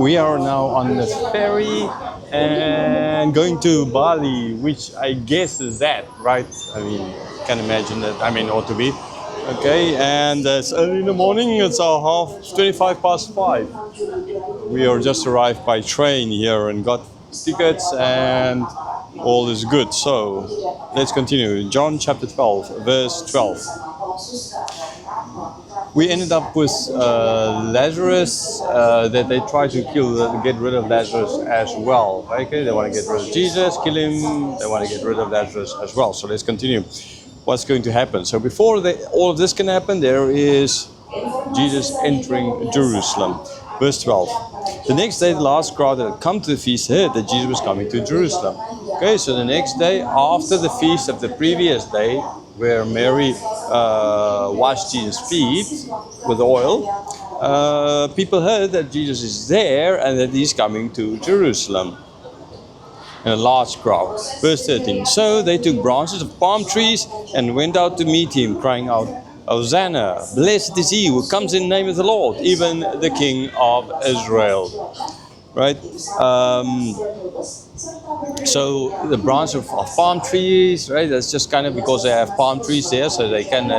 We are now on the ferry and going to Bali, which I guess is that, right? I mean, can imagine that. I mean, ought to be. Okay, and it's early in the morning. It's 25 past 5. We are just arrived by train here and got tickets, and all is good. So let's continue. John chapter 12, verse 12. We ended up with Lazarus, that they tried to get rid of Lazarus as well. Okay, they want to get rid of Jesus, kill him. They want to get rid of Lazarus as well. So let's continue. What's going to happen? So before all of this can happen, there is Jesus entering Jerusalem. Verse 12. The next day, the last crowd that had come to the feast heard that Jesus was coming to Jerusalem. Okay, so the next day, after the feast of the previous day, where Mary washed Jesus' feet with oil, people heard that Jesus is there and that he's coming to Jerusalem. And a large crowd. Verse 13. So they took branches of palm trees and went out to meet him, crying out, Hosanna, blessed is he who comes in the name of the Lord, even the King of Israel. Right? So the branch of palm trees, right? That's just kind of because they have palm trees there, so they can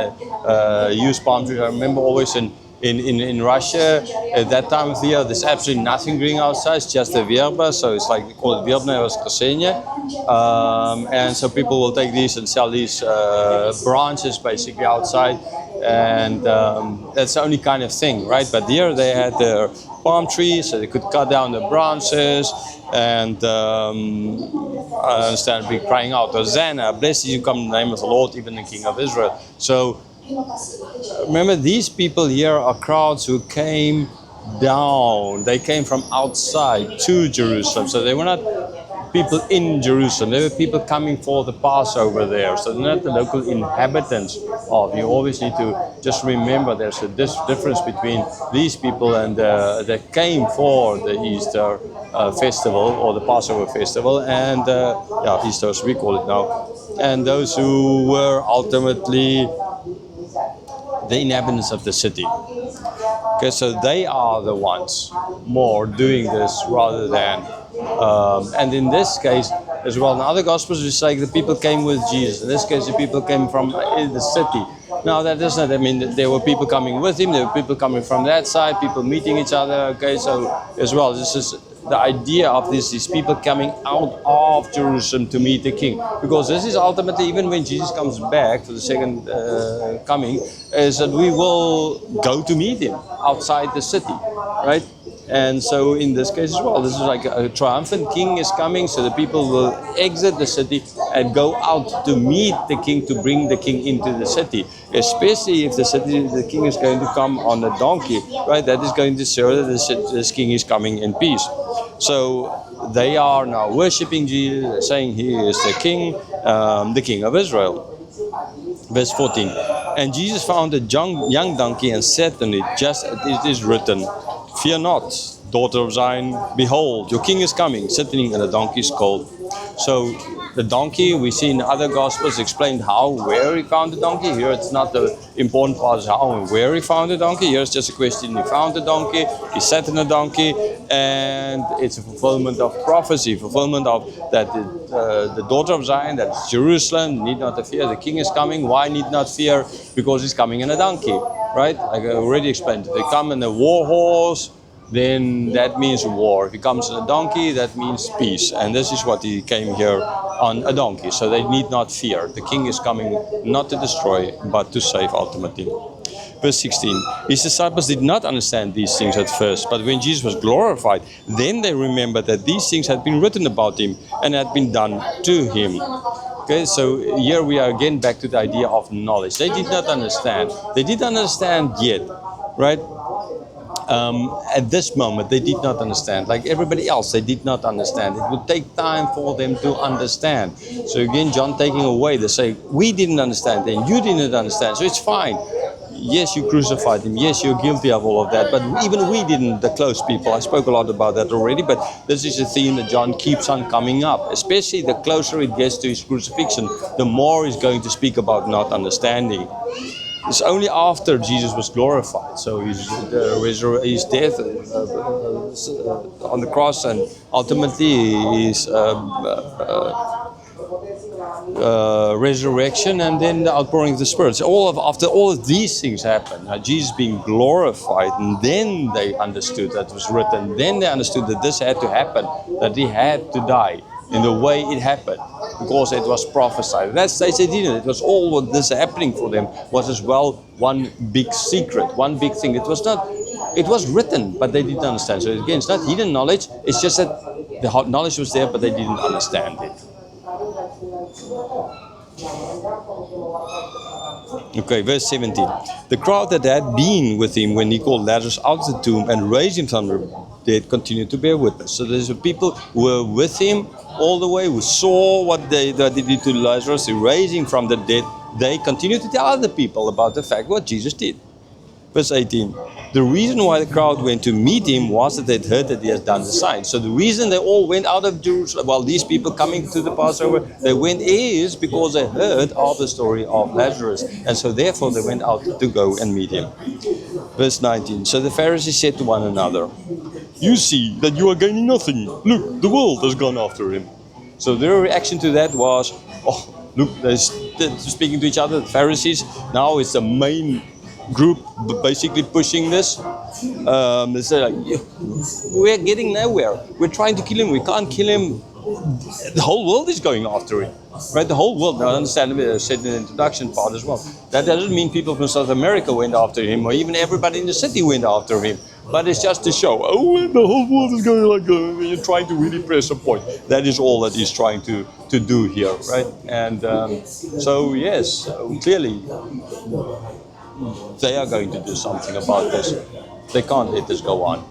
use palm trees. I remember always in Russia at that time of the year, there's absolutely nothing growing outside. It's just a verba, so it's like we call it verbna воскресенье. And so people will take these and sell these branches basically outside, and that's the only kind of thing, right? But here they had their palm trees, so they could cut down the branches, and I understand be crying out, Hosanna, blessed you come in the name of the Lord, even the King of Israel. So remember, these people here are crowds who came down. They came from outside to Jerusalem. So they were not people in Jerusalem. They were people coming for the Passover there. So they're not the local inhabitants of. You always need to just remember there's a difference between these people and that came for the Easter festival or the Passover festival, and Easter as we call it now, and those who were ultimately the inhabitants of the city. Okay, so they are the ones more doing this rather than, and in this case as well, in other Gospels we say the people came with Jesus. In this case, the people came from the city. Now that does not mean that there were people coming with him, there were people coming from that side, people meeting each other. Okay, so as well, this is the idea of this is people coming out of Jerusalem to meet the King, because this is ultimately, even when Jesus comes back for the second coming, is that we will go to meet him outside the city, right? And so in this case as well, this is like a triumphant king is coming, so the people will exit the city and go out to meet the king, to bring the king into the city, especially if the king is going to come on a donkey, right? That is going to show that this king is coming in peace. So they are now worshipping Jesus, saying he is the king of Israel. Verse 14. And Jesus found a young donkey and sat on it, just as it is written, Fear not, daughter of Zion, behold, your king is coming, sitting on a donkey's colt. So the donkey, we see in other Gospels explained where he found the donkey. Here it's not the important part is how and where he found the donkey. Here it's just a question, he found the donkey, he sat on the donkey, and it's a fulfillment of prophecy, fulfillment of that the daughter of Zion, that's Jerusalem, need not fear, the king is coming. Why need not fear? Because he's coming in a donkey, right? Like I already explained, if they come in a war horse, then that means war. If he comes on a donkey, that means peace. And this is what he came here on a donkey. So they need not fear. The king is coming not to destroy, but to save ultimately. Verse 16. His disciples did not understand these things at first, but when Jesus was glorified, then they remembered that these things had been written about him and had been done to him. Okay, so here we are again back to the idea of knowledge. They did not understand. They didn't understand yet, right? At this moment, they did not understand. Like everybody else, they did not understand. It would take time for them to understand. So again, John taking away, they say, we didn't understand, and you didn't understand, so it's fine. Yes, you crucified him. Yes, you're guilty of all of that. But even we didn't, the close people. I spoke a lot about that already, but this is a theme that John keeps on coming up. Especially the closer it gets to his crucifixion, the more he's going to speak about not understanding. It's only after Jesus was glorified. So his death on the cross, and ultimately his resurrection, and then the outpouring of the Spirit. So after all of these things happened, Jesus being glorified, and then they understood that it was written. Then they understood that this had to happen, that he had to die in the way it happened, because it was prophesied. That's they didn't. It was all what this happening for them was as well one big secret, one big thing. It was not. It was written, but they didn't understand. So again, it's not hidden knowledge. It's just that the knowledge was there, but they didn't understand it. Okay, verse 17. The crowd that had been with him when he called Lazarus out of the tomb and raised him from the dead continued to bear witness. So there's people who were with him all the way, who saw what they did to Lazarus, he raised him from the dead. They continued to tell other people about the fact what Jesus did. Verse 18. The reason why the crowd went to meet him was that they'd heard that he had done the sign. So the reason they all went out of Jerusalem, well, these people coming to the Passover, they went is because they heard of the story of Lazarus. And so therefore they went out to go and meet him. Verse 19. So the Pharisees said to one another, you see that you are gaining nothing. Look, the world has gone after him. So their reaction to that was, oh, look, they're speaking to each other, the Pharisees. Now it's the main group basically pushing this. They say like, we're getting nowhere. We're trying to kill him. We can't kill him. The whole world is going after him, right? The whole world. Now, I understand. I said in the introduction part as well. That doesn't mean people from South America went after him, or even everybody in the city went after him. But it's just to show, oh, the whole world is going like you're trying to really press a point. That is all that he's trying to do here, right? And so yes, clearly. They are going to do something about this. They can't let this go on.